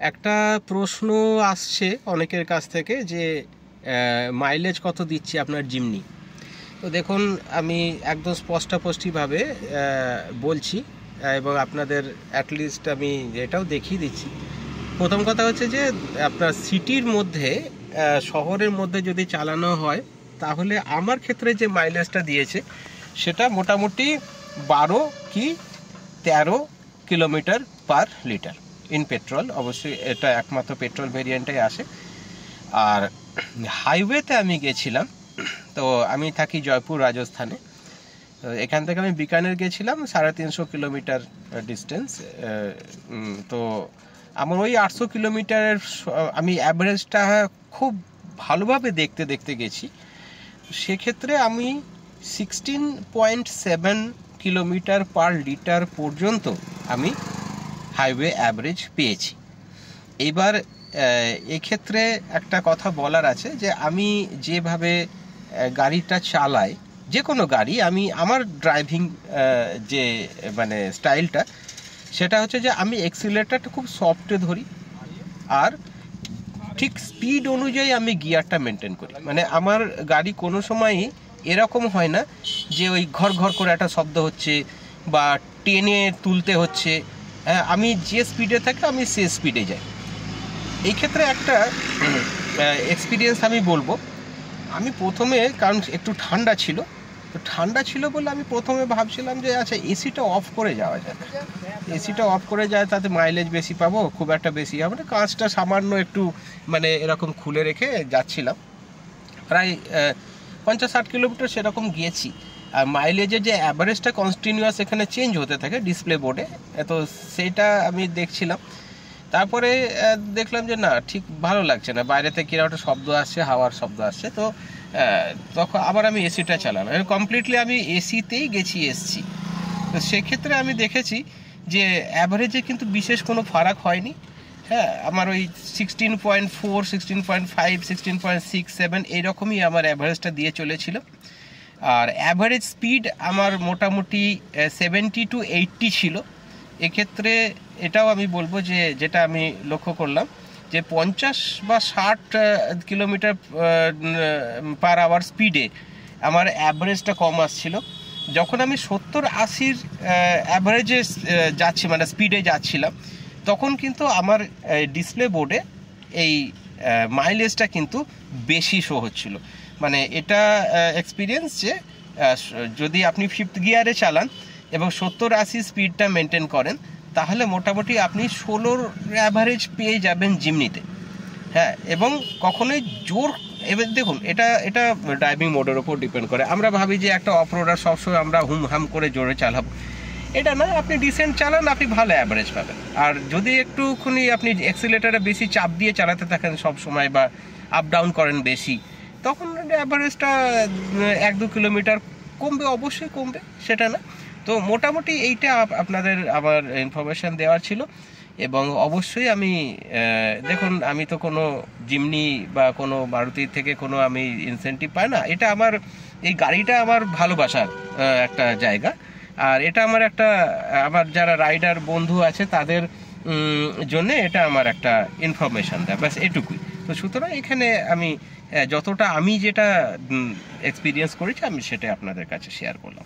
একটা প্রশ্ন আসছে অনেকের কাছ থেকে যে মাইলেজ কত দিচ্ছে আপনার জিমনি। তো দেখুন, আমি একদম স্পষ্টভাবে বলছি এবং আপনাদের অ্যাটলিস্ট আমি এটাও দেখিয়ে দিচ্ছি। প্রথম কথা হচ্ছে যে আপনার সিটির মধ্যে, শহরের মধ্যে যদি চালানো হয় তাহলে আমার ক্ষেত্রে যে মাইলেজটা দিয়েছে সেটা মোটামুটি 12 কি 13 kilometre per litre in petrol. অবশ্যই এটা একমাত্র পেট্রোল ভেরিয়েন্টে আসে। আর হাইওয়েতে আমি গেছিলাম, তো আমি থাকি জয়পুর রাজস্থানে। তো এখান থেকে আমি বিকানের গেছিলাম 350 কিলোমিটার ডিস্টেন্স। তো আমার ওই 800 কিলোমিটারের আমি অ্যাভারেজটা খুব ভালোভাবে দেখতে গেছি। সেক্ষেত্রে আমি 16.7 কিলোমিটার পার লিটার পর্যন্ত আমি হাইওয়ে অ্যাভারেজ পেয়েছি। এবার এক্ষেত্রে একটা কথা বলার আছে যে আমি যেভাবে গাড়িটা চালাই, যে কোনো গাড়ি, আমি আমার ড্রাইভিং যে মানে স্টাইলটা, সেটা হচ্ছে যে আমি এক্সিলারেটরটা খুব সফটে ধরি আর ঠিক স্পিড অনুযায়ী আমি গিয়ারটা মেনটেন করি। মানে আমার গাড়ি কোনো সময়ই এরকম হয় না যে ওই ঘর করে একটা শব্দ হচ্ছে বা টেনে তুলতে হচ্ছে। আমি যে স্পিডে থাকি আমি সে স্পিডে যাই। এই ক্ষেত্রে একটা এক্সপিরিয়েন্স আমি বলবো। আমি প্রথমে, কারণ একটু ঠান্ডা ছিল, তো ঠান্ডা ছিল বলে আমি প্রথমে ভাবছিলাম যে আচ্ছা এসিটা অফ করে যাওয়া যায়, এসিটা অফ করে যায়, তাতে মাইলেজ বেশি পাবো, খুব একটা বেশি হবে না। কাঁচটা সামান্য একটু মানে এরকম খুলে রেখে যাচ্ছিলাম, প্রায় 50-60 কিলোমিটার সেরকম গিয়েছি। আর মাইলেজের যে অ্যাভারেজটা কন্টিনিউয়াস এখানে চেঞ্জ হতে থাকে ডিসপ্লে বোর্ডে, তো সেটা আমি দেখছিলাম। তারপরে দেখলাম যে না, ঠিক ভালো লাগছে না, বাইরে থেকে কিরকম একটা শব্দ আসছে, হাওয়ার শব্দ আসছে। তো তখন আবার আমি এসিটা চালালাম, কমপ্লিটলি আমি এসিতেই গেছি এসছি। তো সেক্ষেত্রে আমি দেখেছি যে অ্যাভারেজে কিন্তু বিশেষ কোনো ফারাক হয়নি। হ্যাঁ, আমার ওই 16.4, 16.5, 16.6, 7 এইরকমই আমার অ্যাভারেজটা দিয়ে চলেছিল। আর অ্যাভারেজ স্পিড আমার মোটামুটি 70 to 80 ছিল। এক্ষেত্রে এটাও আমি বলবো যে যেটা আমি লক্ষ্য করলাম যে 50 বা 60 কিলোমিটার পার আওয়ার স্পিডে আমার অ্যাভারেজটা কম আসছিল। যখন আমি 70-80 অ্যাভারেজে যাচ্ছি, মানে স্পিডে যাচ্ছিলাম, তখন কিন্তু আমার ডিসপ্লে বোর্ডে এই মাইলেজটা কিন্তু বেশি শো হচ্ছিল। মানে এটা এক্সপিরিয়েন্স যে যদি আপনি 5th গিয়ারে চালান এবং 70-80 স্পিডটা মেনটেন করেন, তাহলে মোটামুটি আপনি 16 অ্যাভারেজ পেয়ে যাবেন জিমনিতে। হ্যাঁ, এবং কখনোই জোর, এবার দেখুন এটা ড্রাইভিং মোডের ওপর ডিপেন্ড করে। আমরা ভাবি যে একটা অফরোডার সবসময় আমরা হুমহাম করে জোরে চালাবো, এটা না। আপনি ডিসেন্ট চালান, আপনি ভালো অ্যাভারেজ পাবেন। আর যদি একটুখানি আপনি অ্যাক্সিলারেটরে বেশি চাপ দিয়ে চালাতে থাকেন সব সময় বা আপ ডাউন করেন বেশি, তখন অ্যাভারেজটা 1-2 কিলোমিটার কমবে, অবশ্যই কমবে, সেটা না। তো মোটামুটি এইটা আপনাদের আমার ইনফরমেশান দেওয়ার ছিল। এবং অবশ্যই আমি দেখুন, আমি তো কোনো জিমনি বা কোনো মারুতির থেকে কোনো আমি ইনসেন্টিভ পাই না। এটা আমার, এই গাড়িটা আমার ভালোবাসার একটা জায়গা। আর এটা আমার একটা, আমার যারা রাইডার বন্ধু আছে তাদের জন্য এটা আমার একটা ইনফরমেশান দেয়, ব্যাস এটুকুই। তো সুতরাং এখানে আমি যতটা আমি যেটা এক্সপিরিয়েন্স করেছি আমি সেটা আপনাদের কাছে শেয়ার করলাম।